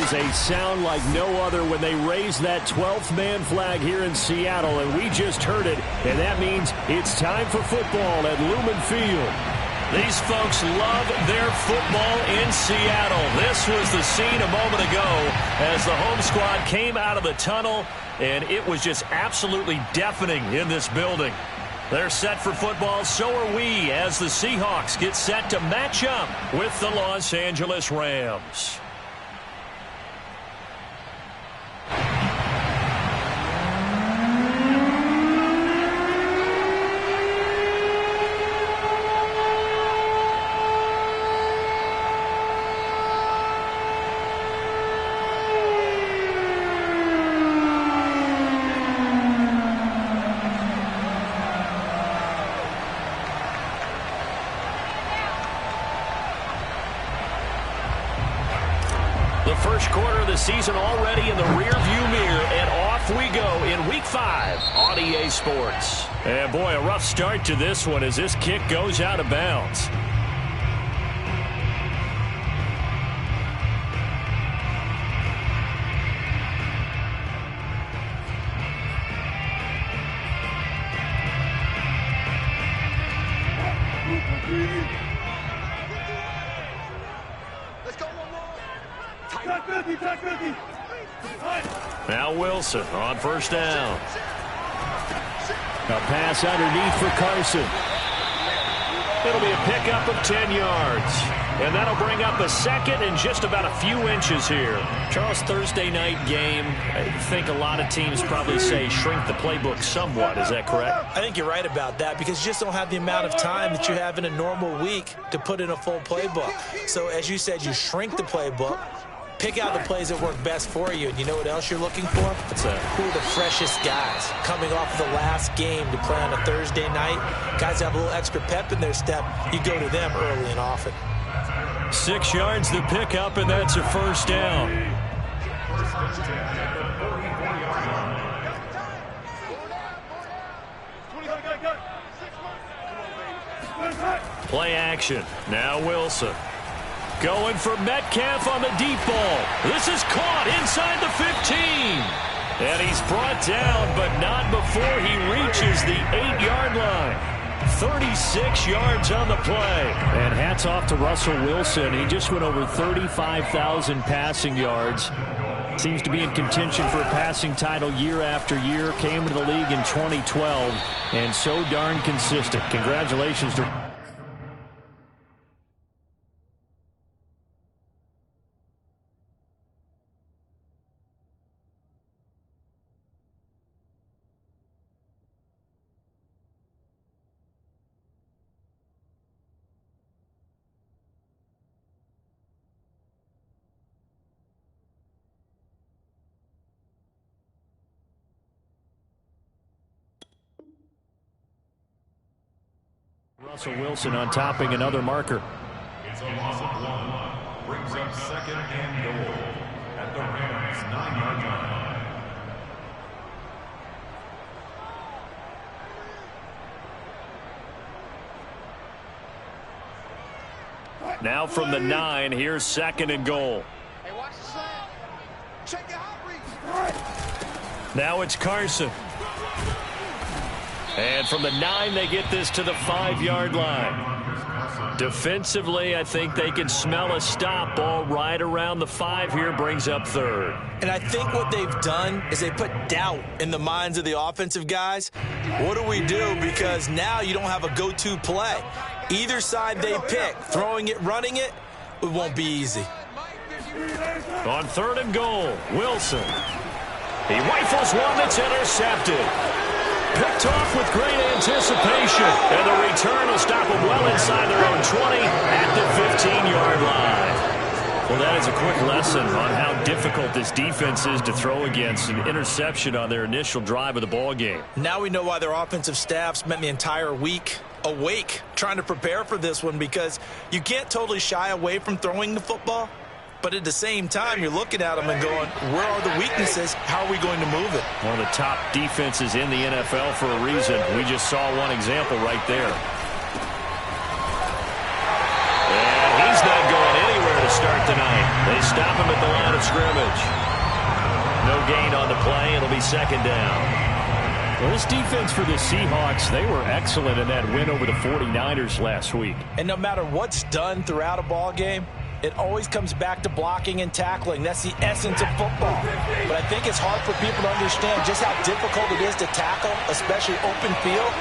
is a sound like no other when they raise that 12th man flag here in Seattle, and we just heard it, and that means it's time for football at Lumen Field. These folks love their football in Seattle. This was the scene a moment ago as the home squad came out of the tunnel, and it was just absolutely deafening in this building. They're set for football, so are we, as the Seahawks get set to match up with the Los Angeles Rams. First quarter of the season already in the rearview mirror, and off we go in Week 5 on EA Sports. And boy, a rough start to this one as this kick goes out of bounds. Now Wilson on first down. A pass underneath for Carson. It'll be a pickup of 10 yards. And that'll bring up a second and just about a few inches here. Charles, Thursday night game, I think a lot of teams probably say shrink the playbook somewhat. Is that correct? I think you're right about that because you just don't have the amount of time that you have in a normal week to put in a full playbook. So as you said, you shrink the playbook. Pick out the plays that work best for you. And you know what else you're looking for? Who are the freshest guys coming off of the last game to play on a Thursday night? Guys have a little extra pep in their step. You go to them early and often. 6 yards the pickup, and that's a first down. Play action. Now Wilson. Going for Metcalf on the deep ball. This is caught inside the 15. And he's brought down, but not before he reaches the 8-yard line. 36 yards on the play. And hats off to Russell Wilson. He just went over 35,000 passing yards. Seems to be in contention for a passing title year after year. Came into the league in 2012 and so darn consistent. Congratulations to Russell Wilson on topping another marker. It's a loss of 1. Brings up second and goal at the Rams' 9-yard line. Now from the 9, here's second and goal. Hey, watch the slant. Check your hot reach. Now it's Carson. And from the 9, they get this to the 5-yard line. Defensively, I think they can smell a stop ball right around the 5 here, brings up third. And I think what they've done is they put doubt in the minds of the offensive guys. What do we do? Because now you don't have a go-to play. Either side they pick, throwing it, running it, it won't be easy. On third and goal, Wilson. He rifles one that's intercepted. Picked off with great anticipation. And the return will stop them well inside their own 20 at the 15-yard line. Well, that is a quick lesson on how difficult this defense is to throw against. An interception on their initial drive of the ball game. Now we know why their offensive staff spent the entire week awake trying to prepare for this one, because you can't totally shy away from throwing the football. But at the same time, you're looking at them and going, where are the weaknesses? How are we going to move it? One of the top defenses in the NFL for a reason. We just saw one example right there. And he's not going anywhere to start tonight. They stop him at the line of scrimmage. No gain on the play. It'll be second down. Well, this defense for the Seahawks, they were excellent in that win over the 49ers last week. And no matter what's done throughout a ball game, it always comes back to blocking and tackling. That's the essence of football. But I think it's hard for people to understand just how difficult it is to tackle, especially open field.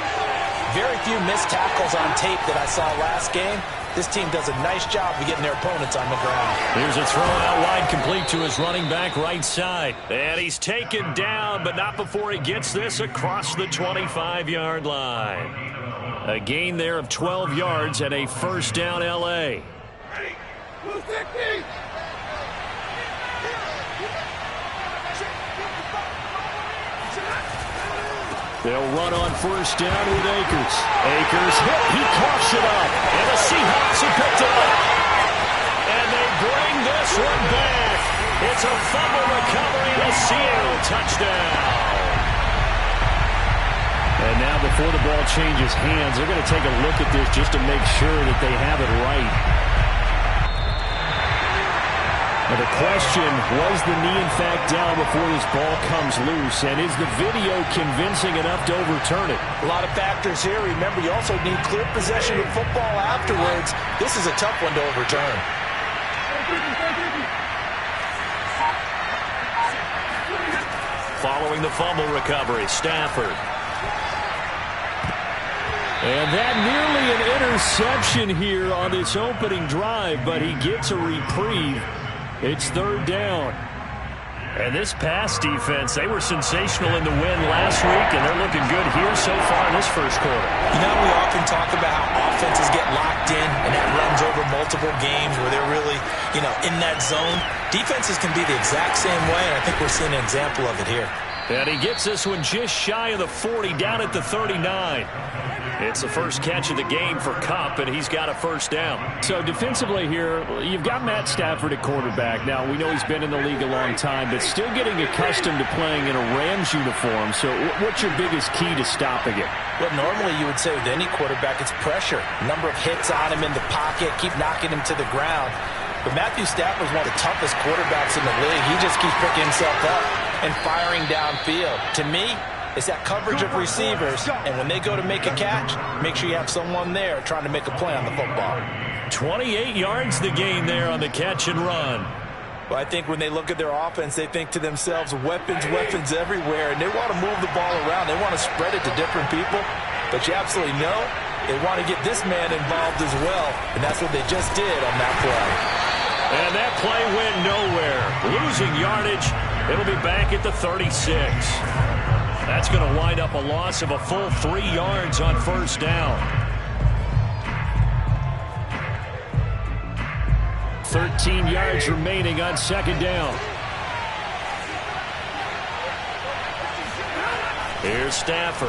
Very few missed tackles on tape that I saw last game. This team does a nice job of getting their opponents on the ground. Here's a throw out wide, complete to his running back right side. And he's taken down, but not before he gets this across the 25-yard line. A gain there of 12 yards and a first down L.A. They'll run on first down with Akers. Akers hit. He coughs it up. And the Seahawks have picked it up. And they bring this one back. It's a fumble recovery and a Seattle touchdown. And now before the ball changes hands, they're going to take a look at this just to make sure that they have it right. Now the question, was the knee in fact down before this ball comes loose? And is the video convincing enough to overturn it? A lot of factors here. Remember, you also need clear possession of football afterwards. This is a tough one to overturn. Following the fumble recovery, Stafford. And that nearly an interception here on this opening drive, but he gets a reprieve. It's third down. And this pass defense, they were sensational in the win last week, and they're looking good here so far in this first quarter. You know, we often talk about how offenses get locked in, and that runs over multiple games where they're really, in that zone. Defenses can be the exact same way, and I think we're seeing an example of it here. And he gets this one just shy of the 40, down at the 39. It's the first catch of the game for Kupp, and he's got a first down. So defensively here, you've got Matt Stafford at quarterback. Now, we know he's been in the league a long time, but still getting accustomed to playing in a Rams uniform. So what's your biggest key to stopping it? Well, normally you would say with any quarterback, it's pressure. Number of hits on him in the pocket, keep knocking him to the ground. But Matthew Stafford is one of the toughest quarterbacks in the league. He just keeps picking himself up and firing downfield. To me, it's that coverage of receivers, and when they go to make a catch, make sure you have someone there trying to make a play on the football. 28 yards the gain there on the catch and run. Well, I think when they look at their offense, they think to themselves, weapons, weapons everywhere, and they want to move the ball around. They want to spread it to different people, but you absolutely know they want to get this man involved as well, and that's what they just did on that play. And that play went nowhere. Losing yardage. It'll be back at the 36. That's going to wind up a loss of a full 3 yards on first down. 13 yards remaining on second down. Here's Stafford.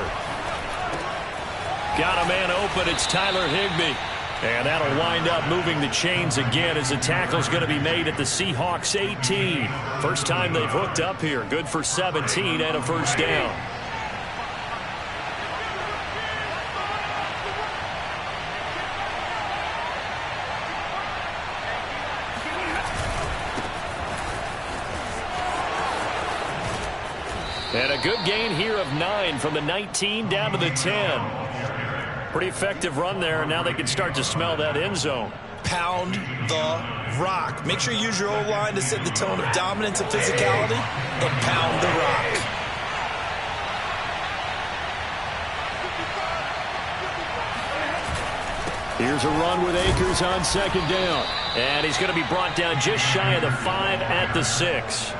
Got a man open. It's Tyler Higbee. And that'll wind up moving the chains again as the tackle's going to be made at the Seahawks 18. First time they've hooked up here. Good for 17 and a first down. And a good gain here of 9 from the 19 down to the 10. Pretty effective run there, and now they can start to smell that end zone. Pound the rock. Make sure you use your O-line to set the tone of dominance and physicality, and pound the rock. Here's a run with Akers on second down. And he's going to be brought down just shy of the 5 at the 6.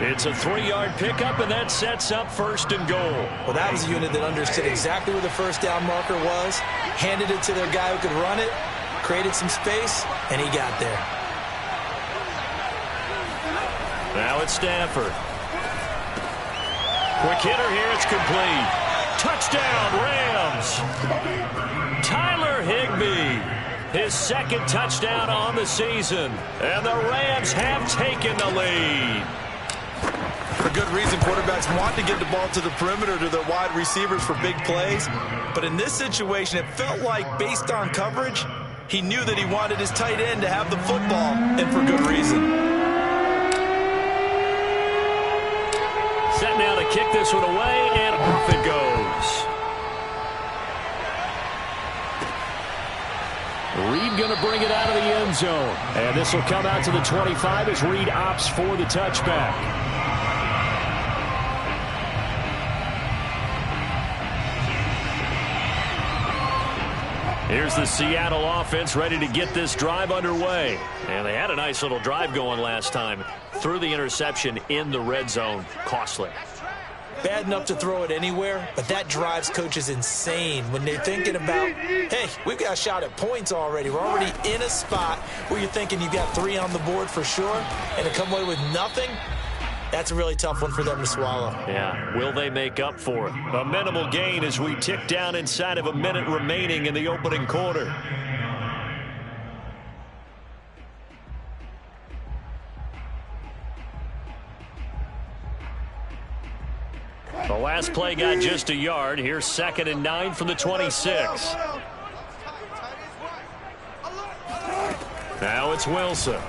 It's a 3-yard pickup, and that sets up first and goal. Well, that was a unit that understood exactly where the first down marker was, handed it to their guy who could run it, created some space, and he got there. Now it's Stafford. Quick hitter here, it's complete. Touchdown, Rams. Tyler Higbee, his second touchdown on the season, and the Rams have taken the lead. For good reason, quarterbacks want to get the ball to the perimeter to their wide receivers for big plays. But in this situation, it felt like, based on coverage, he knew that he wanted his tight end to have the football, and for good reason. kick this one away, and off it goes. Reed going to bring it out of the end zone. And this will come out to the 25 as Reed opts for the touchback. Here's the Seattle offense ready to get this drive underway. And they had a nice little drive going last time. Threw the interception in the red zone. Costly. Bad enough to throw it anywhere, but that drives coaches insane when they're thinking about, hey, we've got a shot at points already. We're already in a spot where you're thinking you've got 3 on the board for sure, and to come away with nothing, that's a really tough one for them to swallow. Yeah, will they make up for it? A minimal gain as we tick down inside of a minute remaining in the opening quarter. The last play got just a yard. Here's 2nd and 9 from the 26. Now it's Wilson.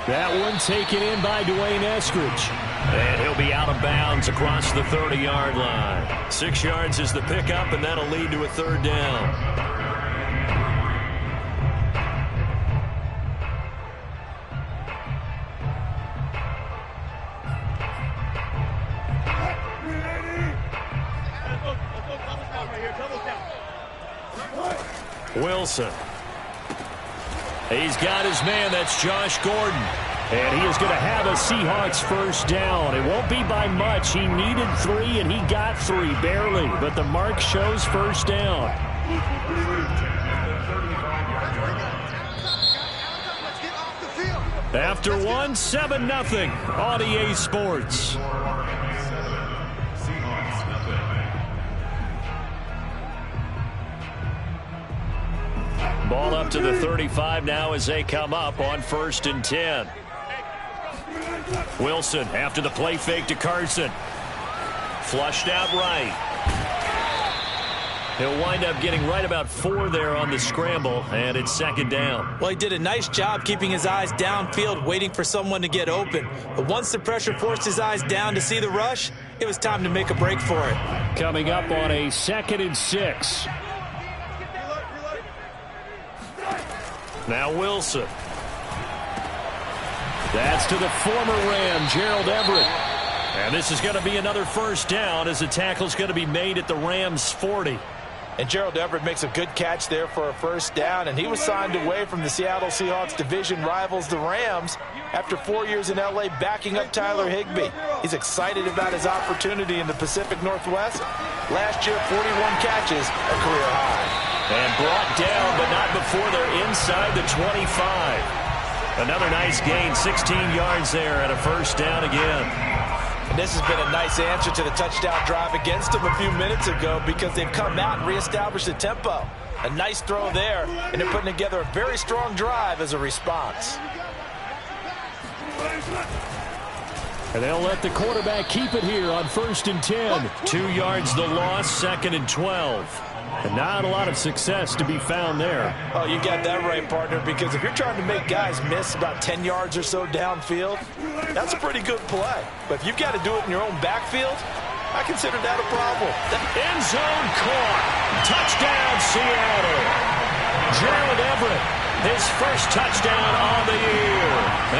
That one taken in by Dwayne Eskridge. And he'll be out of bounds across the 30-yard line. 6 yards is the pickup, and that'll lead to a 3rd down. Wilson. He's got his man. That's Josh Gordon. And he is going to have a Seahawks first down. It won't be by much. He needed 3, and he got 3, barely. But the mark shows first down. After 1, 7-0 on EA Sports. Ball up to the 35 now as they come up on 1st and 10. Wilson after the play fake to Carson. Flushed out right. He'll wind up getting right about 4 there on the scramble, and it's 2nd down. Well, he did a nice job keeping his eyes downfield, waiting for someone to get open. But once the pressure forced his eyes down to see the rush, it was time to make a break for it. Coming up on a 2nd and 6. Now Wilson. That's to the former Ram, Gerald Everett. And this is going to be another first down as the tackle's going to be made at the Rams' 40. And Gerald Everett makes a good catch there for a first down, and he was signed away from the Seattle Seahawks division rivals, the Rams, after 4 years in L.A. backing up Tyler Higbee. He's excited about his opportunity in the Pacific Northwest. Last year, 41 catches, a career high. And brought down, but not before they're inside the 25. Another nice gain, 16 yards there and a first down again. And this has been a nice answer to the touchdown drive against them a few minutes ago because they've come out and reestablished the tempo. A nice throw there, and they're putting together a very strong drive as a response. And they'll let the quarterback keep it here on 1st and 10. 2 yards the loss, 2nd and 12. And not a lot of success to be found there. Oh, you got that right, partner, because if you're trying to make guys miss about 10 yards or so downfield, that's a pretty good play. But if you've got to do it in your own backfield, I consider that a problem. End zone caught. Touchdown, Seattle. Gerald Everett, his first touchdown on the year.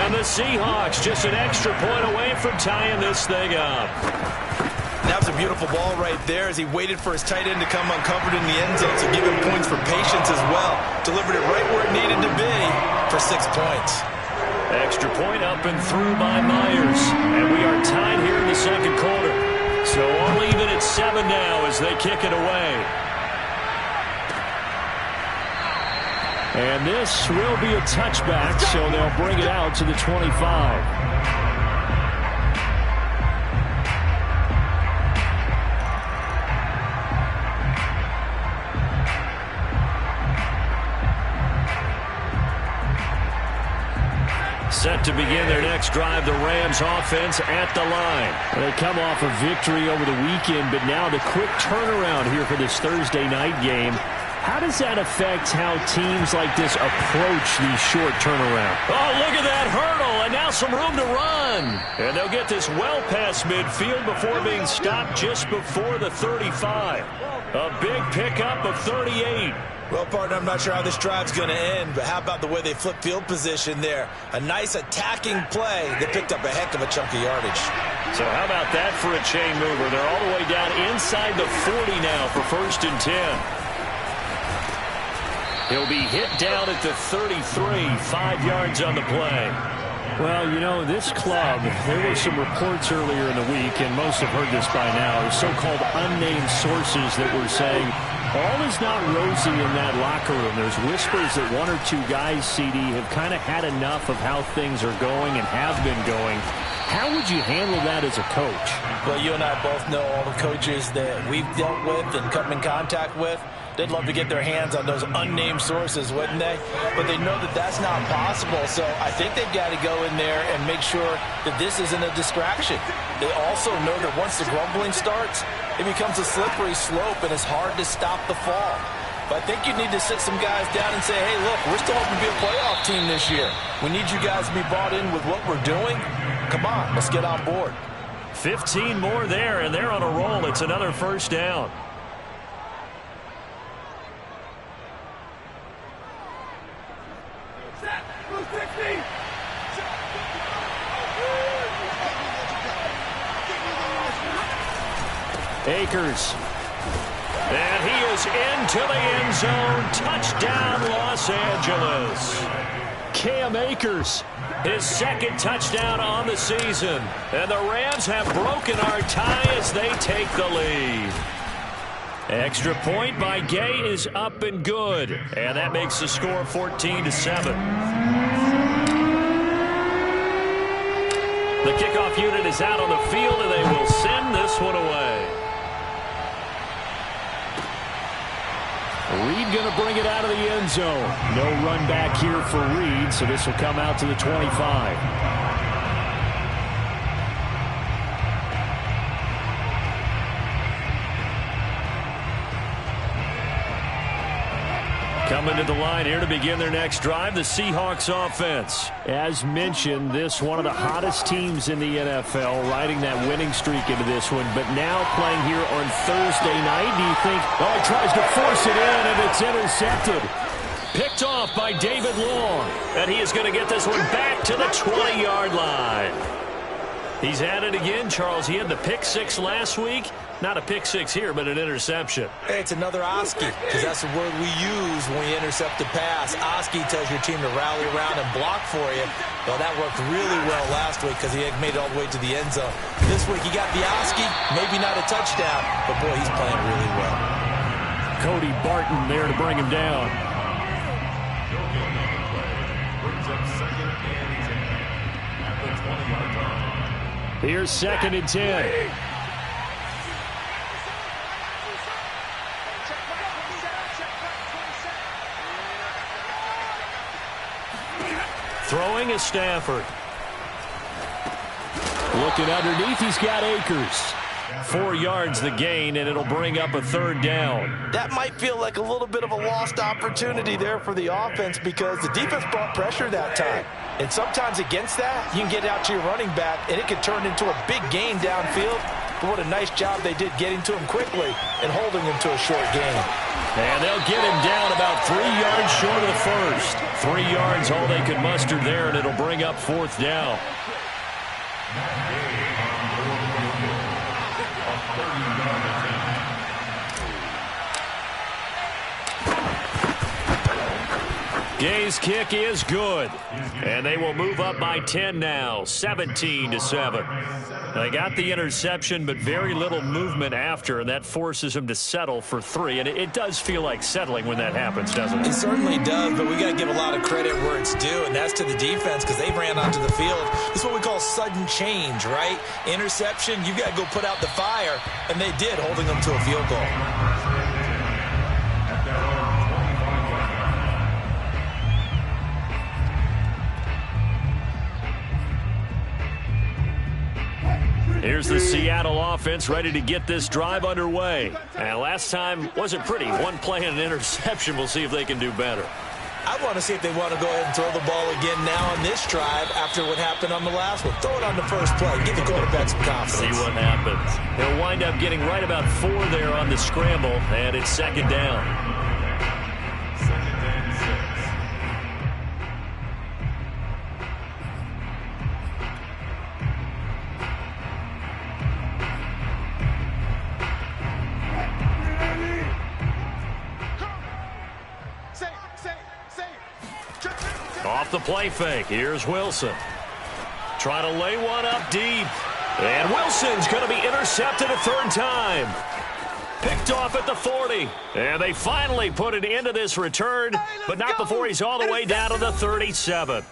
And the Seahawks just an extra point away from tying this thing up. That was a beautiful ball right there as he waited for his tight end to come uncovered in the end zone, so give him points for patience as well. Delivered it right where it needed to be for 6 points. Extra point up and through by Myers. And we are tied here in the 2nd quarter. So all even at 7 now as they kick it away. And this will be a touchback, so they'll bring it out to the 25. Set to begin their next drive, the Rams offense at the line. They come off a victory over the weekend, but now the quick turnaround here for this Thursday night game. How does that affect how teams like this approach these short turnaround? Oh, look at that hurdle, and now some room to run. And they'll get this well past midfield before being stopped just before the 35. A big pickup of 38. Well, partner, I'm not sure how this drive's going to end, but how about the way they flip field position there? A nice attacking play that picked up a heck of a chunk of yardage. So how about that for a chain mover? They're all the way down inside the 40 now for 1st and 10. He'll be hit down at the 33, 5 yards on the play. Well, you know, this club, there were some reports earlier in the week, and most have heard this by now, so-called unnamed sources that were saying all is not rosy in that locker room. There's whispers that 1 or 2 guys, CD, have kind of had enough of how things are going and have been going. How would you handle that as a coach? Well, you and I both know all the coaches that we've dealt with and come in contact with. They'd love to get their hands on those unnamed sources, wouldn't they? But they know that that's not possible, so I think they've got to go in there and make sure that this isn't a distraction. They also know that once the grumbling starts, it becomes a slippery slope, and it's hard to stop the fall. But I think you need to sit some guys down and say, hey, look, we're still hoping to be a playoff team this year. We need you guys to be bought in with what we're doing. Come on, let's get on board. 15 more there, and they're on a roll. It's another 1st down. Akers. And he is into the end zone. Touchdown, Los Angeles. Cam Akers. His 2nd touchdown on the season. And the Rams have broken our tie as they take the lead. Extra point by Gay is up and good. And that makes the score 14-7. The kickoff unit is out on the field, and they will send this one away. Reed going to bring it out of the end zone. No run back here for Reed, so this will come out to the 25. Coming to the line here to begin their next drive, the Seahawks offense. As mentioned, this one of the hottest teams in the NFL, riding that winning streak into this one, but now playing here on Thursday night. Do you think, oh, he tries to force it in, and it's intercepted. Picked off by David Long, and he is going to get this one back to the 20-yard line. He's at it again, Charles. He had the pick 6 last week. Not a pick 6 here, but an interception. Hey, it's another Oski, because that's the word we use when we intercept a pass. Oski tells your team to rally around and block for you. Well, that worked really well last week because he had made it all the way to the end zone. This week, he got the Oski, maybe not a touchdown, but boy, he's playing really well. Cody Barton there to bring him down. Brings up 2nd and 10 at the 20-yard line. Here's 2nd and 10. Throwing is Stafford. Looking underneath, he's got Akers. 4 yards the gain, and it'll bring up a 3rd down. That might feel like a little bit of a lost opportunity there for the offense because the defense brought pressure that time. And sometimes against that, you can get out to your running back, and it can turn into a big gain downfield. But what a nice job they did getting to him quickly and holding him to a short gain. And they'll get him down about 3 yards short of the first. 3 yards all they could muster there, and it'll bring up 4th down. Gay's kick is good. And they will move up by 10 now, 17-7. They got the interception, but very little movement after, and that forces them to settle for 3. And it does feel like settling when that happens, doesn't it? It certainly does, but we got to give a lot of credit where it's due, and that's to the defense because they ran onto the field. This is what we call sudden change, right? Interception, you got to go put out the fire, and they did, holding them to a field goal. Here's the Seattle offense ready to get this drive underway. And last time wasn't pretty. One play and an interception. We'll see if they can do better. I want to see if they want to go ahead and throw the ball again now on this drive after what happened on the last one. Throw it on the first play. Give the quarterback some confidence. See what happens. He'll wind up getting right about 4 there on the scramble, and it's second down. Off the play fake, here's Wilson. Trying to lay one up deep. And Wilson's going to be intercepted a third time. Picked off at the 40. And they finally put it into this return, but not before he's all the way down to the 37.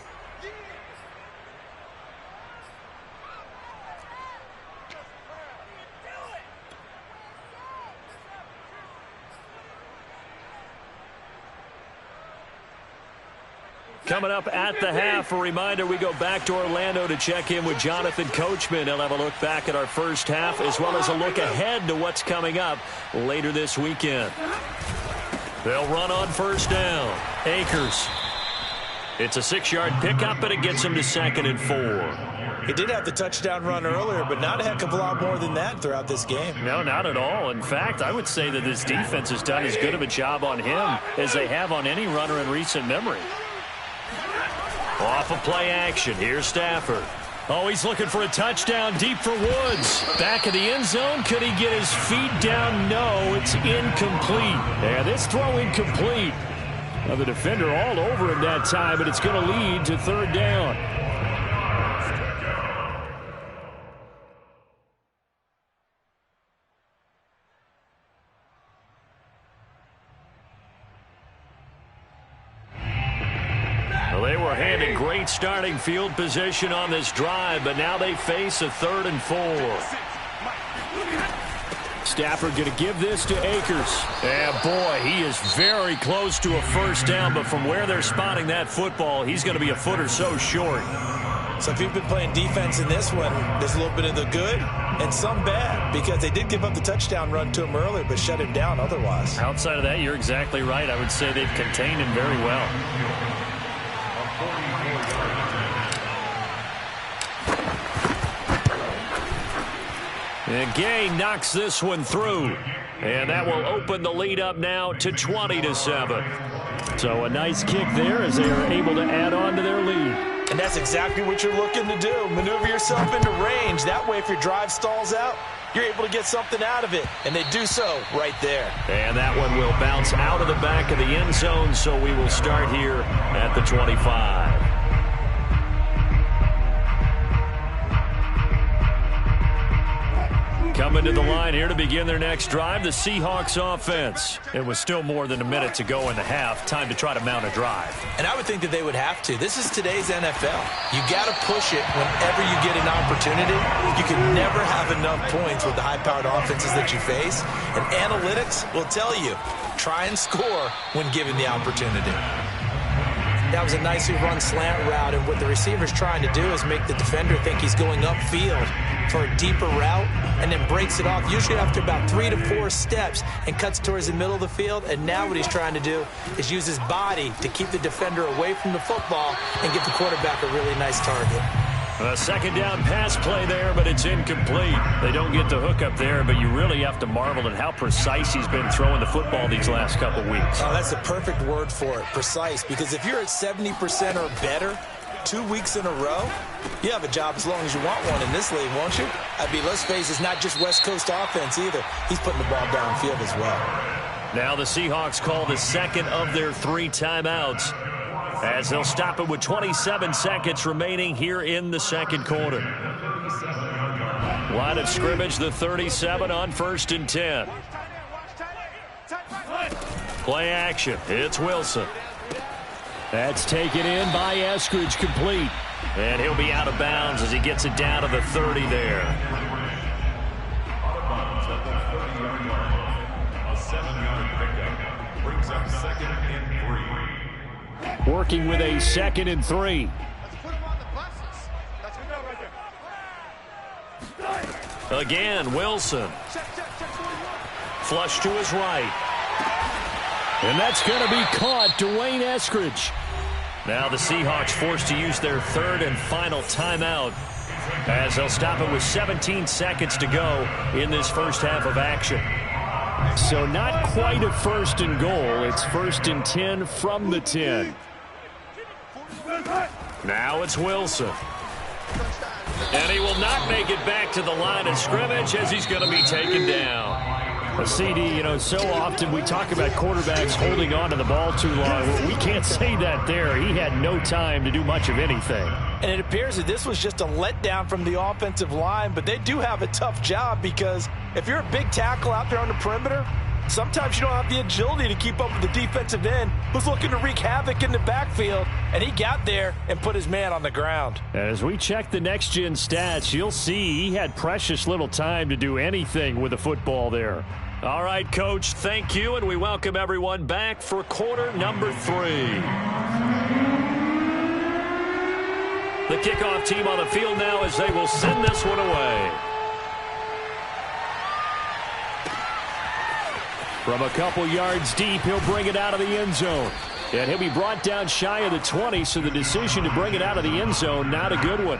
Coming up at the half, a reminder, we go back to Orlando to check in with Jonathan Coachman. He'll have a look back at our first half as well as a look ahead to what's coming up later this weekend. They'll run on first down. Akers. It's a 6-yard pickup, and it gets him to 2nd and 4. He did have the touchdown run earlier, but not a heck of a lot more than that throughout this game. No, not at all. In fact, I would say that this defense has done as good of a job on him as they have on any runner in recent memory. Off of play action, here's Stafford. Oh, he's looking for a touchdown deep for Woods. Back of the end zone. Could he get his feet down? No, it's incomplete. Yeah, this throw incomplete. Now the defender all over him that time, but it's going to lead to third down. They were handed great starting field position on this drive, but now they face a 3rd and 4. Stafford going to give this to Akers. And boy, he is very close to a first down, but from where they're spotting that football, he's going to be a foot or so short. So if you've been playing defense in this one, there's a little bit of the good and some bad, because they did give up the touchdown run to him earlier, but shut him down otherwise. Outside of that, you're exactly right. I would say they've contained him very well. And Gay knocks this one through. And that will open the lead up now to 20-7. So a nice kick there as they are able to add on to their lead. And that's exactly what you're looking to do. Maneuver yourself into range. That way, if your drive stalls out, you're able to get something out of it. And they do so right there. And that one will bounce out of the back of the end zone, so we will start here at the 25. Coming to the line here to begin their next drive, the Seahawks offense. It was still more than a minute to go in the half. Time to try to mount a drive. And I would think that they would have to. This is today's NFL. You got to push it whenever you get an opportunity. You can never have enough points with the high-powered offenses that you face. And analytics will tell you, try and score when given the opportunity. That was a nicely run slant route, and what the receiver's trying to do is make the defender think he's going upfield for a deeper route and then breaks it off, usually after about 3 to 4 steps, and cuts towards the middle of the field. And now what he's trying to do is use his body to keep the defender away from the football and get the quarterback a really nice target. A second down pass play there, but it's incomplete. They don't get the hook up there, but you really have to marvel at how precise he's been throwing the football these last couple weeks. Oh, that's the perfect word for it, precise, because if you're at 70% or better 2 weeks in a row, you have a job as long as you want one in this league, won't you? I mean, let's face it, it's not just West Coast offense either. He's putting the ball downfield as well. Now the Seahawks call the second of their 3 timeouts, as they'll stop it with 27 seconds remaining here in the second quarter. Line of scrimmage, the 37 on 1st and 10. Play action. It's Wilson. That's taken in by Eskridge, complete. And he'll be out of bounds as he gets it down to the 30 there. A 7-yard pickup brings up 2nd and 3. Working with a 2nd and 3. Let's put him on the buses. That's good right there. Again, Wilson. Flush to his right. And that's going to be caught. Dwayne Eskridge. Now the Seahawks forced to use their third and final timeout as they'll stop it with 17 seconds to go in this first half of action. So not quite a first and goal. It's first and 10 from the 10. Now it's Wilson. And he will not make it back to the line of scrimmage as he's going to be taken down. A CD, so often we talk about quarterbacks holding on to the ball too long. Well, we can't say that there. He had no time to do much of anything. And it appears that this was just a letdown from the offensive line, but they do have a tough job because if you're a big tackle out there on the perimeter, sometimes you don't have the agility to keep up with the defensive end who's looking to wreak havoc in the backfield, and he got there and put his man on the ground. As we check the next-gen stats, you'll see he had precious little time to do anything with the football there. All right, Coach, thank you, and we welcome everyone back for quarter number 3. The kickoff team on the field now as they will send this one away. From a couple yards deep, he'll bring it out of the end zone. And he'll be brought down shy of the 20, so the decision to bring it out of the end zone, not a good one.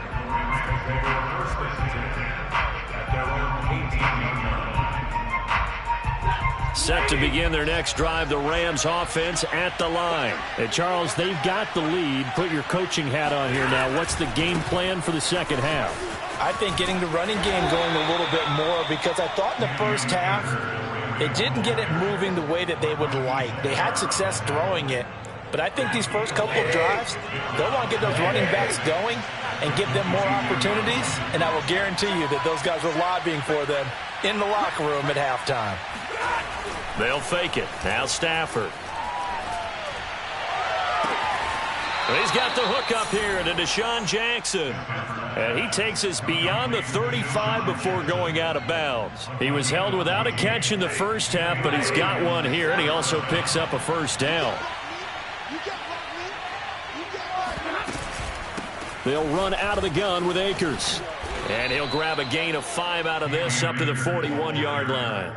Set to begin their next drive, the Rams offense at the line. And Charles, they've got the lead. Put your coaching hat on here now. What's the game plan for the second half? I think getting the running game going a little bit more because I thought in the first half they didn't get it moving the way that they would like. They had success throwing it, but I think these first couple of drives, they'll want to get those running backs going and give them more opportunities, and I will guarantee you that those guys were lobbying for them in the locker room at halftime. They'll fake it. Now Stafford. He's got the hook up here to Deshaun Jackson. And he takes us beyond the 35 before going out of bounds. He was held without a catch in the first half, but he's got one here, and he also picks up a first down. They'll run out of the gun with Akers. And he'll grab a gain of 5 out of this up to the 41-yard line.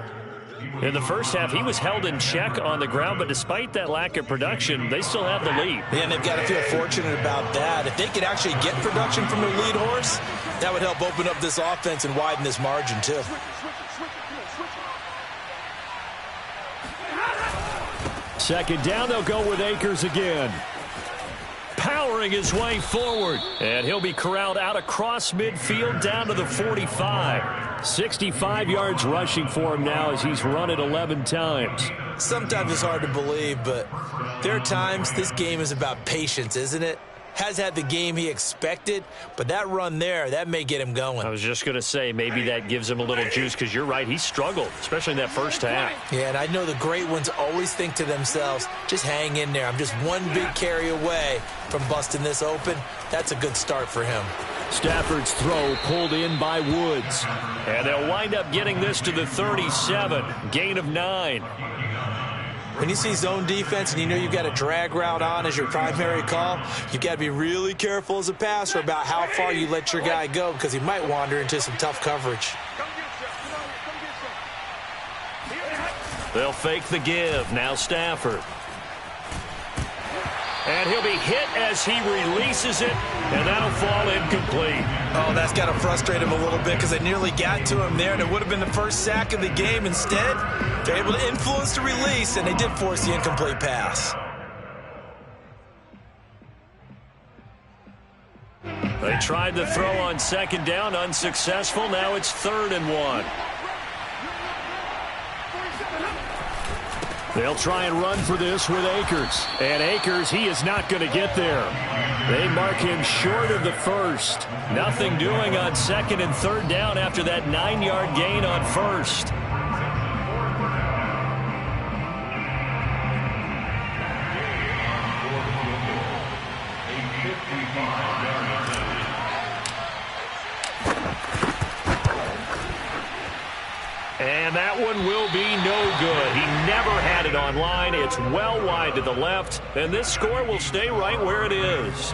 In the first half, he was held in check on the ground, but despite that lack of production, they still have the lead. Yeah, and they've got to feel fortunate about that. If they could actually get production from their lead horse, that would help open up this offense and widen this margin, too. Second down, they'll go with Akers again. Powering his way forward. And he'll be corralled out across midfield down to the 45. 65 yards rushing for him now as he's run it 11 times. Sometimes it's hard to believe, but there are times this game is about patience, isn't it? Has had the game he expected, but that run there, that may get him going. I was just going to say, maybe that gives him a little juice because you're right, he struggled, especially in that first half. Yeah, and I know the great ones always think to themselves, just hang in there. I'm just one big carry away from busting this open. That's a good start for him. Stafford's throw pulled in by Woods. And they'll wind up getting this to the 37, gain of 9. When you see zone defense and you know you've got a drag route on as your primary call, you've got to be really careful as a passer about how far you let your guy go because he might wander into some tough coverage. They'll fake the give. Now Stafford. And he'll be hit as he releases it, and that'll fall incomplete. Oh, that's got to frustrate him a little bit because they nearly got to him there, and it would have been the first sack of the game. Instead, they're able to influence the release, and they did force the incomplete pass. They tried the throw on second down, unsuccessful. Now it's 3rd and 1. They'll try and run for this with Akers. And Akers, he is not going to get there. They mark him short of the first. Nothing doing on 2nd and 3rd down after that 9-yard gain on 1st. And that one will be no good. He never had it on line. It's well wide to the left, and this score will stay right where it is.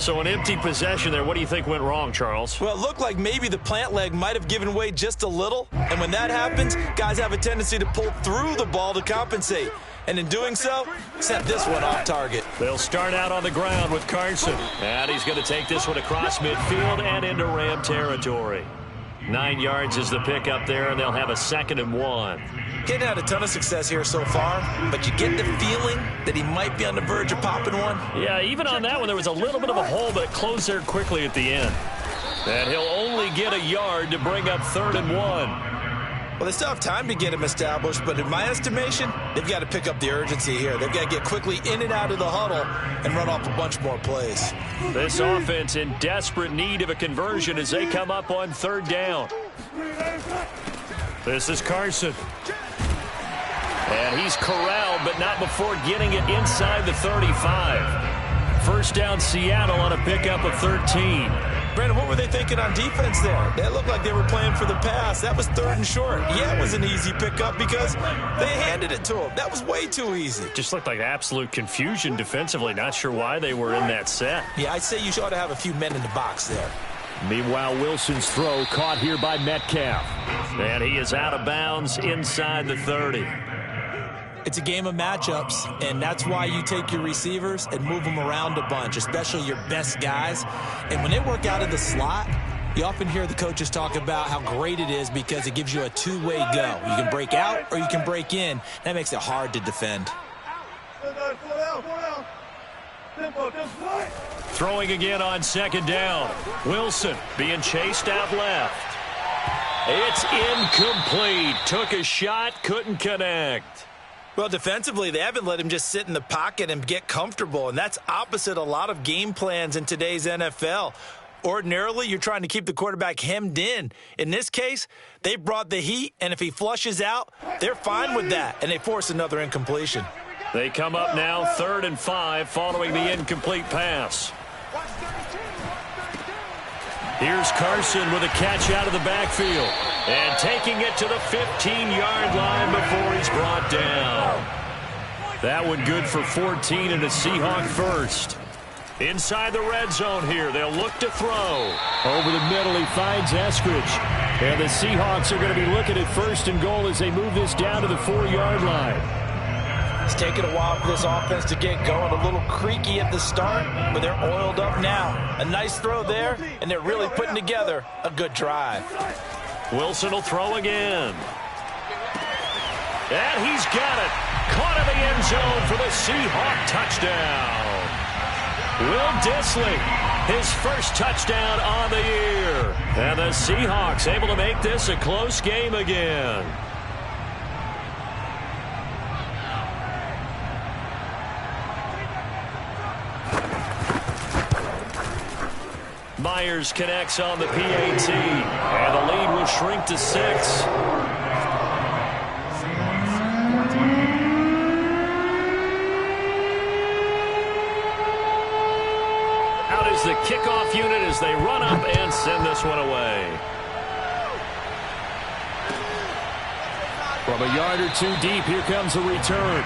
So an empty possession there. What do you think went wrong, Charles? Well, it looked like maybe the plant leg might have given way just a little. And when that happens, guys have a tendency to pull through the ball to compensate. And in doing so, sent this one off target. They'll start out on the ground with Carson. And he's going to take this one across midfield and into Ram territory. 9 yards is the pickup there, and they'll have a 2nd and 1. Kid had a ton of success here so far, but you get the feeling that he might be on the verge of popping one. Yeah, even on that one, there was a little bit of a hole, but it closed there quickly at the end. And he'll only get a yard to bring up 3rd and 1. Well, they still have time to get him established, but in my estimation, they've got to pick up the urgency here. They've got to get quickly in and out of the huddle and run off a bunch more plays. This offense in desperate need of a conversion as they come up on 3rd down. This is Carson. And he's corralled, but not before getting it inside the 35. First down, Seattle on a pickup of 13. Brandon, what were they thinking on defense there? They looked like they were playing for the pass. That was 3rd and short. Yeah, it was an easy pickup because they handed it to him. That was way too easy. Just looked like absolute confusion defensively. Not sure why they were in that set. Yeah, I'd say you ought to have a few men in the box there. Meanwhile, Wilson's throw caught here by Metcalf. And he is out of bounds inside the 30. It's a game of matchups, and that's why you take your receivers and move them around a bunch, especially your best guys. And when they work out of the slot, you often hear the coaches talk about how great it is because it gives you a two-way go. You can break out or you can break in. That makes it hard to defend. Throwing again on 2nd down. Wilson being chased out left. It's incomplete. Took a shot, couldn't connect. Well, defensively, they haven't let him just sit in the pocket and get comfortable, and that's opposite a lot of game plans in today's NFL. Ordinarily, you're trying to keep the quarterback hemmed in. In this case, they brought the heat, and if he flushes out, they're fine with that, and they force another incompletion. They come up now 3rd and 5 following the incomplete pass. Here's Carson with a catch out of the backfield. And taking it to the 15-yard line before he's brought down. That one good for 14 and a Seahawk first. Inside the red zone here, they'll look to throw. Over the middle, he finds Eskridge. And the Seahawks are going to be looking at 1st and goal as they move this down to the 4-yard line. It's taken a while for this offense to get going. A little creaky at the start, but they're oiled up now. A nice throw there, and they're really putting together a good drive. Wilson will throw again. And he's got it. Caught in the end zone for the Seahawk touchdown. Will Dissly, his first touchdown on the year. And the Seahawks able to make this a close game again. Myers connects on the PAT, and the lead will shrink to 6. Out is the kickoff unit as they run up and send this one away. From a yard or two deep, here comes a return.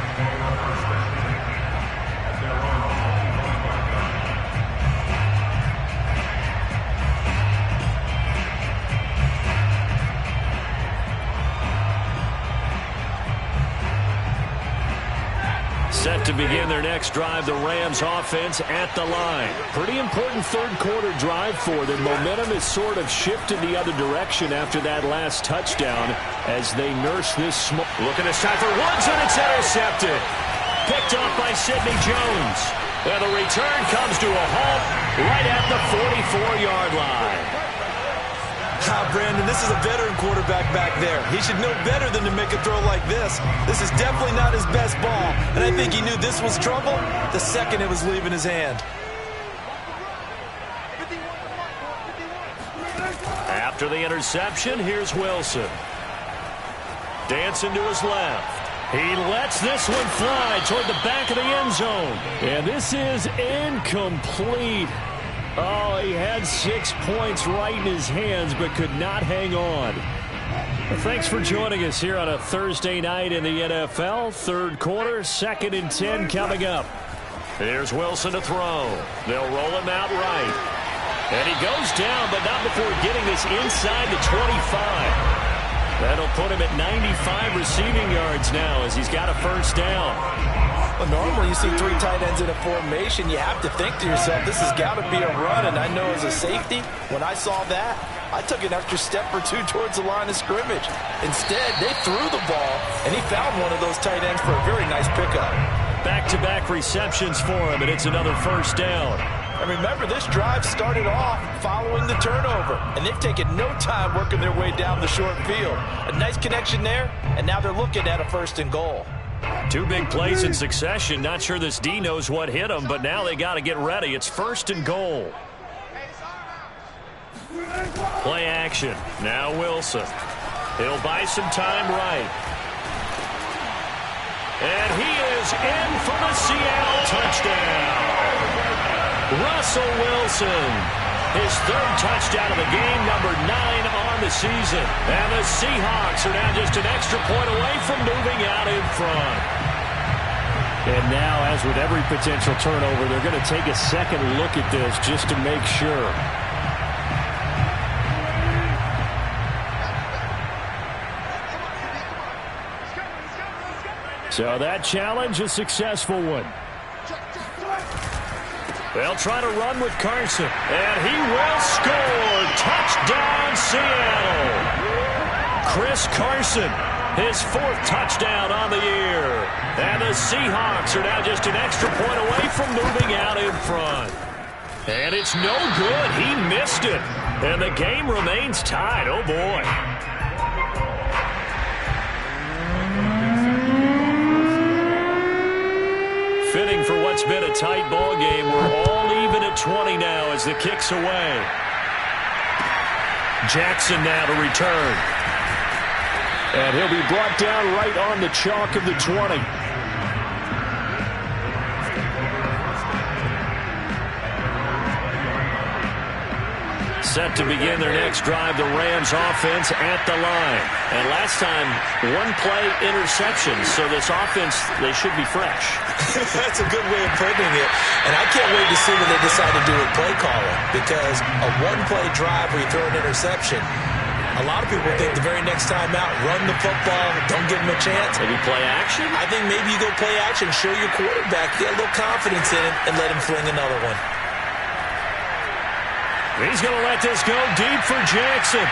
Set to begin their next drive, the Rams offense at the line. Pretty important 3rd quarter drive for them. Momentum has sort of shifted the other direction after that last touchdown as they nurse this small. Looking this time for Woods, and it's intercepted. Picked off by Sidney Jones. And the return comes to a halt right at the 44-yard line. Brandon, this is a veteran quarterback back there. He should know better than to make a throw like this. This is definitely not his best ball, and I think he knew this was trouble the second it was leaving his hand. After the interception, here's Wilson. Dancing to his left. He lets this one fly toward the back of the end zone. And this is incomplete. Oh, he had 6 points right in his hands, but could not hang on. Well, thanks for joining us here on a Thursday night in the NFL. 3rd quarter, 2nd and 10 coming up. Here's Wilson to throw. They'll roll him out right. And he goes down, but not before getting this inside the 25. That'll put him at 95 receiving yards now as he's got a first down. Well, normally you see 3 tight ends in a formation. You have to think to yourself, this has got to be a run. And I know as a safety, when I saw that, I took an extra step or 2 towards the line of scrimmage. Instead, they threw the ball, and he found one of those tight ends for a very nice pickup. Back-to-back receptions for him, and it's another first down. And remember, this drive started off following the turnover, and they've taken no time working their way down the short field. A nice connection there, and now they're looking at a 1st and goal. 2 big plays in succession. Not sure this D knows what hit him, but now they got to get ready. It's 1st and goal. Play action. Now Wilson. He'll buy some time right. And he is in for the Seattle touchdown. Russell Wilson, his 3rd touchdown of the game, number 9 on the season. And the Seahawks are now just an extra point away from moving out in front. And now, as with every potential turnover, they're going to take a second look at this just to make sure. So that challenge, a successful one. They'll try to run with Carson, and he will score. Touchdown, Seattle. Chris Carson, his 4th touchdown on the year. And the Seahawks are now just an extra point away from moving out in front. And it's no good. He missed it. And the game remains tied. Oh, boy. Fitting for what's been a tight ball game. We're all even at 20 now as the kick's away. Jackson now to return. And he'll be brought down right on the chalk of the 20. Set to begin their next drive, the Rams offense at the line. And last time, 1-play interception, so this offense, they should be fresh. That's a good way of putting it. And I can't wait to see what they decide to do with play calling, because a 1-play drive where you throw an interception, a lot of people think the very next time out, run the football, don't give them a chance. Maybe play action? I think maybe you go play action, show your quarterback, get a little confidence in him, and let him fling another one. He's going to let this go deep for Jackson.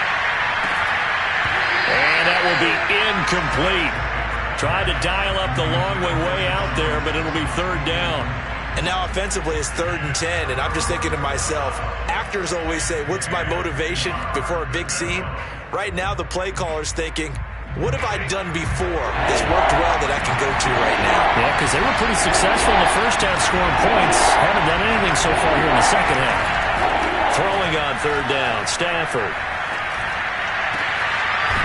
And that will be incomplete. Tried to dial up the long way out there, but it'll be 3rd down. And now offensively it's 3rd and 10, and I'm just thinking to myself, actors always say, what's my motivation before a big scene? Right now the play caller's thinking, what have I done before that's worked well that I can go to right now? Yeah, because they were pretty successful in the first half scoring points. Haven't done anything so far here in the second half. Throwing on 3rd down, Stafford.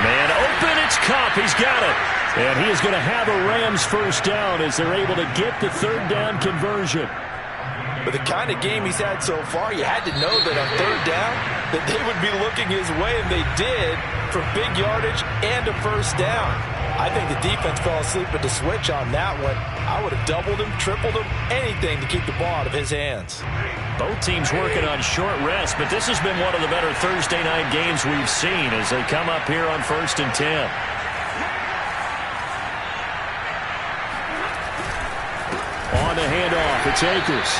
Man open, it's Kupp. He's got it. And he is going to have a Rams first down as they're able to get the 3rd down conversion. But the kind of game he's had so far, you had to know that on 3rd down that they would be looking his way, and they did, for big yardage and a first down. I think the defense fell asleep at the switch on that one. I would have doubled him, tripled him, anything to keep the ball out of his hands. Both teams working on short rest, but this has been one of the better Thursday night games we've seen as they come up here on 1st and 10. On the handoff, it's Akers.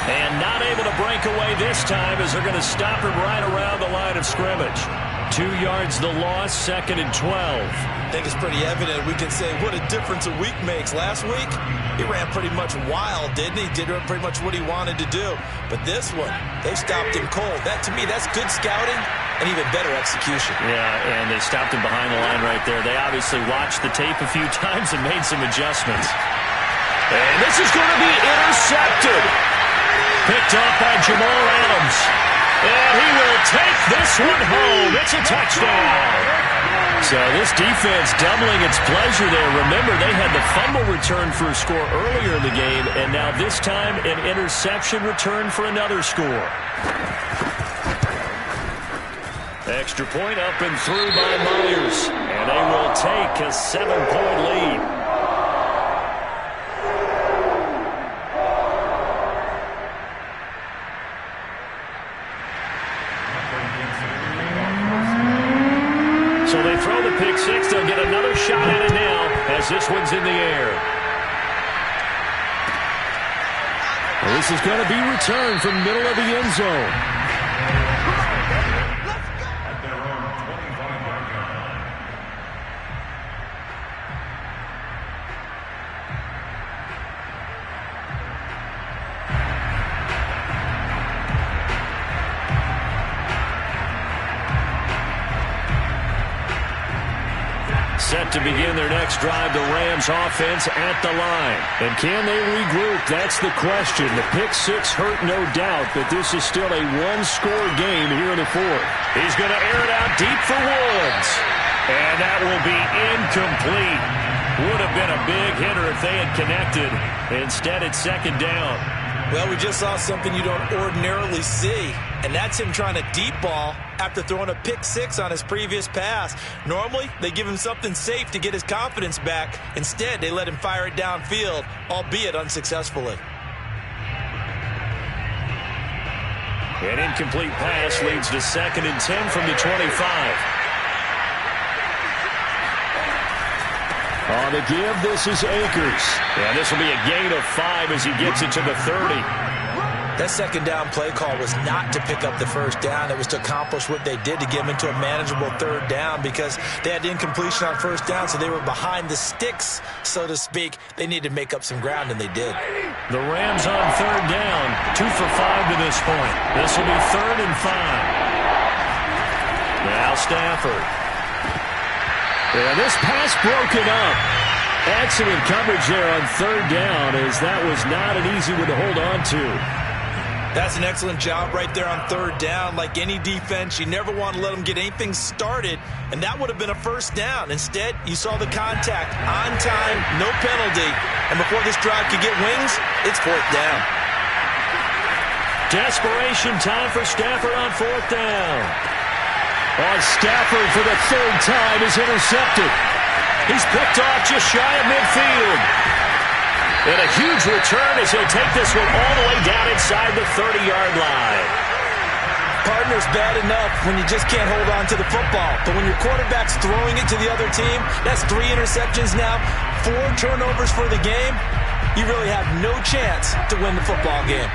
And not able to break away this time as they're going to stop him right around the line of scrimmage. 2 yards the loss, 2nd and 12. I think it's pretty evident. We can say what a difference a week makes. Last week, he ran pretty much wild, didn't he? Did pretty much what he wanted to do. But this one, they stopped him cold. That, to me, that's good scouting and even better execution. Yeah, and they stopped him behind the line right there. They obviously watched the tape a few times and made some adjustments. And this is going to be intercepted. Picked off by Jamal Adams. And he will take this one home. It's a touchdown. So this defense doubling its pleasure there. Remember, they had the fumble return for a score earlier in the game, and now this time an interception return for another score. Extra point up and through by Myers. And they will take a 7-point lead. They throw the pick six. They'll get another shot at it now as this one's in the air. Well, this is going to be returned from the middle of the end zone. At their own 25-yard line. Set to begin their next drive, the Rams offense at the line. And can they regroup? That's the question. The pick six hurt, no doubt, but this is still a one-score game here in the fourth. He's going to air it out deep for Woods. And that will be incomplete. Would have been a big hitter if they had connected. Instead, it's second down. Well, we just saw something you don't ordinarily see, and that's him trying to deep ball after throwing a pick six on his previous pass. Normally, they give him something safe to get his confidence back. Instead, they let him fire it downfield, albeit unsuccessfully. An incomplete pass leads to 2nd and 10 from the 25. On the give, this is Akers. And this will be a gain of 5 as he gets it to the 30. That second down play call was not to pick up the first down. It was to accomplish what they did to get him into a manageable third down because they had incompletion on first down, so they were behind the sticks, so to speak. They needed to make up some ground, and they did. The Rams on third down, 2 for 5 to this point. This will be 3rd and 5. Now Stafford. Yeah, this pass broken up. Excellent coverage there on third down, as that was not an easy one to hold on to. That's an excellent job right there on third down. Like any defense, you never want to let them get anything started, and that would have been a first down. Instead, you saw the contact on time, no penalty, and before this drive could get wings, it's fourth down. Desperation time for Stafford on fourth down. Stafford for the third time is intercepted. He's picked off just shy of midfield. And a huge return as he'll take this one all the way down inside the 30-yard line. Partner's bad enough when you just can't hold on to the football. But when your quarterback's throwing it to the other team, that's 3 interceptions now, 4 turnovers for the game. You really have no chance to win the football game.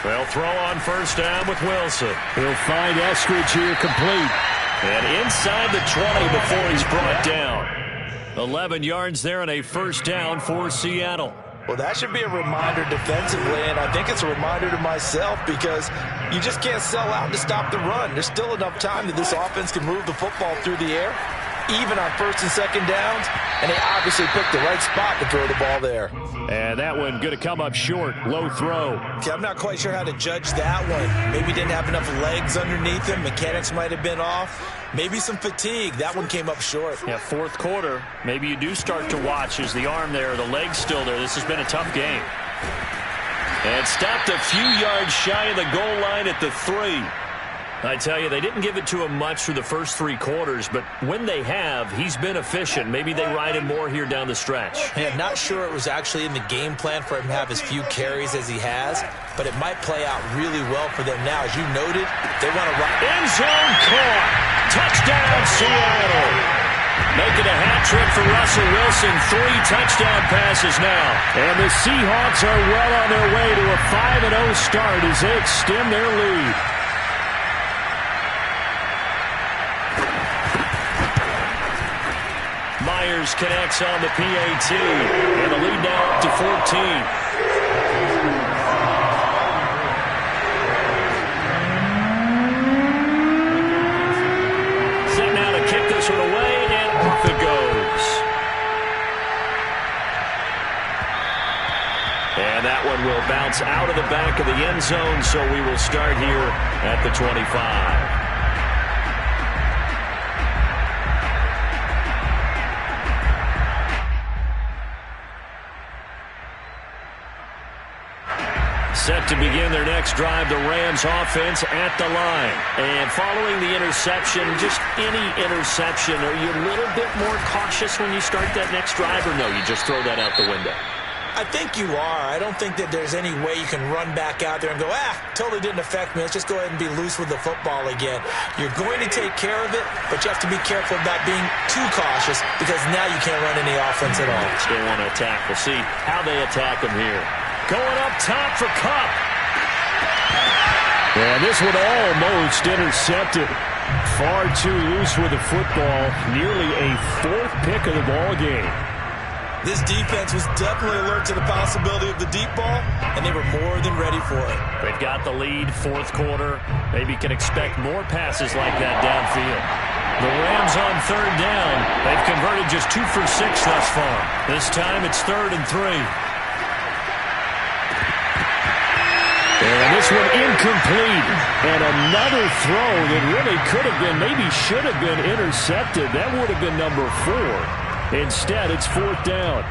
They'll throw on first down with Wilson. He'll find Eskridge here complete. And inside the 20 before he's brought down. 11 yards there and a first down for Seattle. Well, that should be a reminder defensively, and I think it's a reminder to myself because you just can't sell out to stop the run. There's still enough time that this offense can move the football through the air, even on first and second downs, and they obviously picked the right spot to throw the ball there. And that one going to come up short, low throw. Okay, I'm not quite sure how to judge that one. Maybe didn't have enough legs underneath him. Mechanics might have been off. Maybe some fatigue. That one came up short. Yeah, fourth quarter, maybe you do start to watch. Is the arm there, the leg's still there? This has been a tough game. And stopped a few yards shy of the goal line at the 3. I tell you, they didn't give it to him much through the first 3 quarters, but when they have, he's been efficient. Maybe they ride him more here down the stretch. Yeah, not sure it was actually in the game plan for him to have as few carries as he has, but it might play out really well for them now. As you noted, they want to run. End zone caught. Touchdown, Seattle. Making a hat trick for Russell Wilson. 3 touchdown passes now. And the Seahawks are well on their way to a 5-0 start as they extend their lead. Myers connects on the PAT, and the lead now up to 14. Set now to kick this one away, and off it goes. And that one will bounce out of the back of the end zone, so we will start here at the 25. Set to begin their next drive, the Rams offense at the line. And following the interception, just any interception, are you a little bit more cautious when you start that next drive, or no, you just throw that out the window? I think you are. I don't think that there's any way you can run back out there and go, totally didn't affect me. Let's just go ahead and be loose with the football again. You're going to take care of it, but you have to be careful about being too cautious because now you can't run any offense at all. Still want to attack. We'll see how they attack them here. Going up top for Kupp. Yeah, this one almost intercepted. Far too loose with the football. Nearly a fourth pick of the ball game. This defense was definitely alert to the possibility of the deep ball, and they were more than ready for it. They've got the lead, fourth quarter. Maybe can expect more passes like that downfield. The Rams on third down. They've converted just 2 for 6 thus far. This time it's 3rd and 3. And this one incomplete. And another throw that really could have been, maybe should have been intercepted. That would have been number 4. Instead, it's 4th down.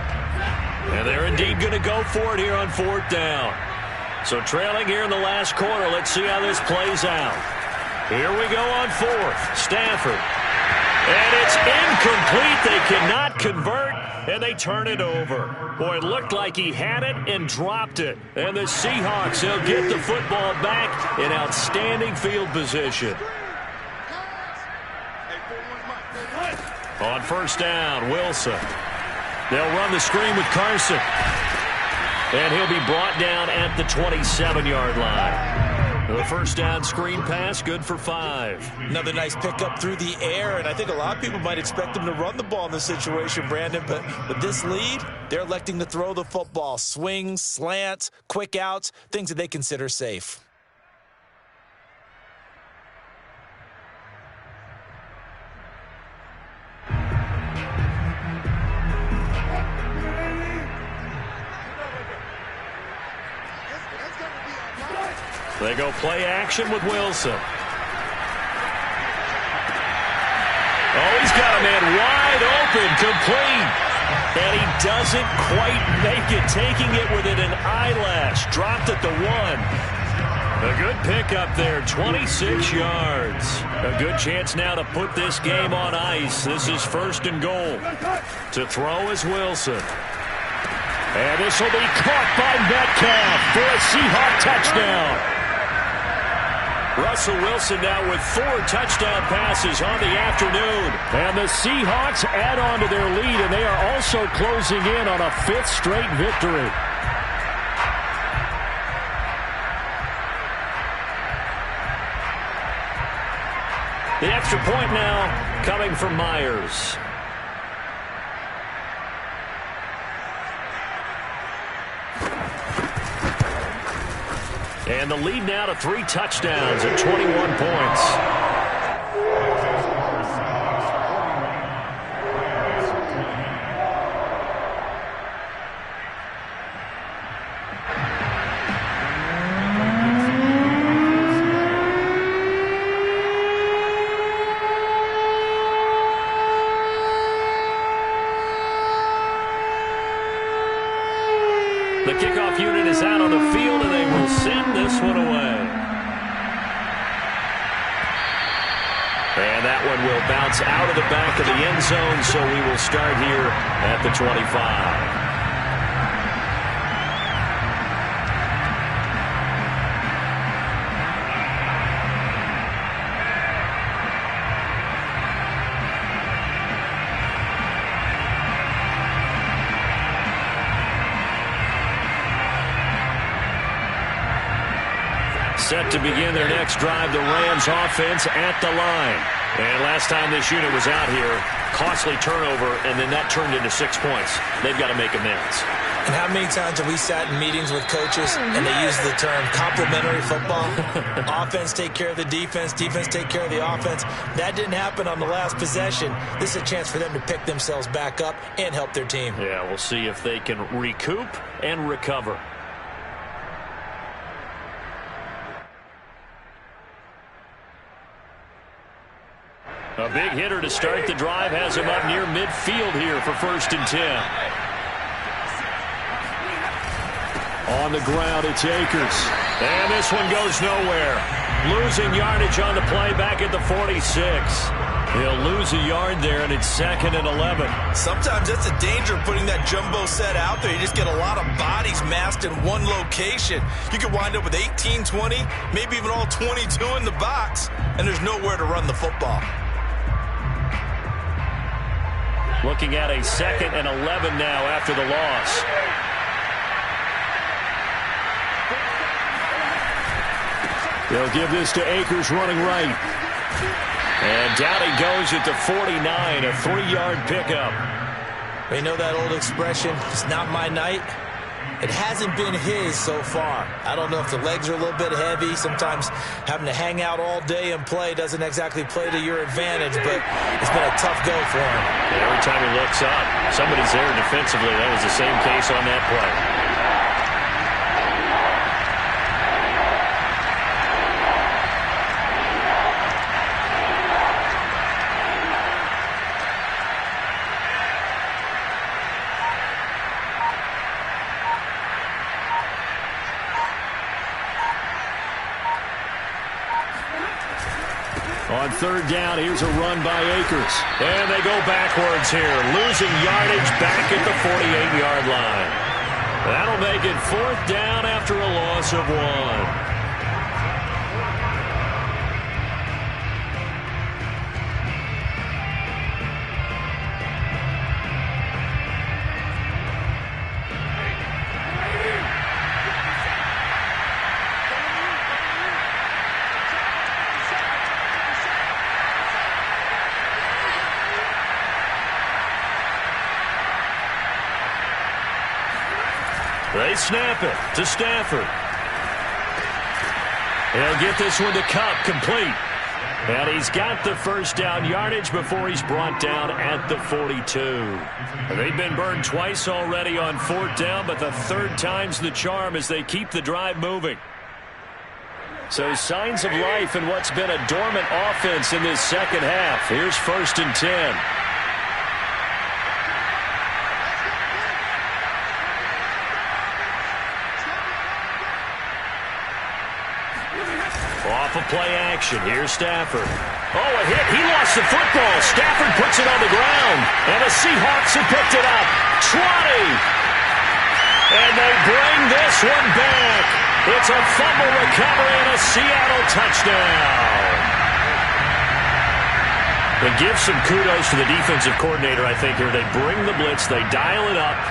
And they're indeed going to go for it here on 4th down. So trailing here in the last quarter, let's see how this plays out. Here we go on 4th. Stafford. And it's incomplete. They cannot convert, and they turn it over. Boy, it looked like he had it and dropped it. And the Seahawks, they'll get the football back in outstanding field position. On 1st down, Wilson. They'll run the screen with Carson. And he'll be brought down at the 27-yard line. The 1st down screen pass, good for 5. Another nice pickup through the air, and I think a lot of people might expect them to run the ball in this situation, Brandon, but with this lead, they're electing to throw the football. Swings, slants, quick outs, things that they consider safe. They go play action with Wilson. Oh, he's got a man wide open, complete. And he doesn't quite make it, taking it within an eyelash. Dropped at the 1. A good pickup there, 26 yards. A good chance now to put this game on ice. This is 1st and goal. To throw is Wilson. And this will be caught by Metcalf for a Seahawk touchdown. Russell Wilson now with 4 touchdown passes on the afternoon. And the Seahawks add on to their lead, and they are also closing in on a 5th straight victory. The extra point now coming from Myers. And the lead now to 3 touchdowns at 21 points. The kickoff unit is out on the field, and they will send this one away. And that one will bounce out of the back of the end zone, so we will start here at the 25. Set to begin their next drive, the Rams offense at the line. And last time this unit was out here, costly turnover, and then that turned into 6 points. They've got to make amends. And how many times have we sat in meetings with coaches and they use the term complementary football? Offense take care of the defense, defense take care of the offense. That didn't happen on the last possession. This is a chance for them to pick themselves back up and help their team. Yeah, we'll see if they can recoup and recover. A big hitter to start the drive has him up near midfield here for 1st and 10. On the ground, it's Akers. And this one goes nowhere. Losing yardage on the play back at the 46. He'll lose a yard there, and it's 2nd and 11. Sometimes that's the danger of putting that jumbo set out there. You just get a lot of bodies massed in one location. You could wind up with 18, 20, maybe even all 22 in the box, and there's nowhere to run the football. Looking at a 2nd and 11 now after the loss. They'll give this to Akers running right. And down he goes at the 49, a 3-yard pickup. You know that old expression, it's not my night? It hasn't been his so far. I don't know if the legs are a little bit heavy. Sometimes having to hang out all day and play doesn't exactly play to your advantage, but it's been a tough go for him. And every time he looks up, somebody's there defensively. That was the same case on that play. On 3rd down, here's a run by Akers. And they go backwards here, losing yardage back at the 48-yard line. That'll make it 4th down after a loss of 1. They snap it to Stafford. He'll get this one to Kupp, complete. And he's got the 1st down yardage before he's brought down at the 42. They've been burned twice already on 4th down, but the 3rd time's the charm as they keep the drive moving. So signs of life in what's been a dormant offense in this 2nd half. Here's 1st and 10. Off of play action. Here's Stafford. Oh, a hit. He lost the football. Stafford puts it on the ground. And the Seahawks have picked it up. 20. And they bring this one back. It's a fumble recovery and a Seattle touchdown. And give some kudos to the defensive coordinator, I think, here. They bring the blitz. They dial it up.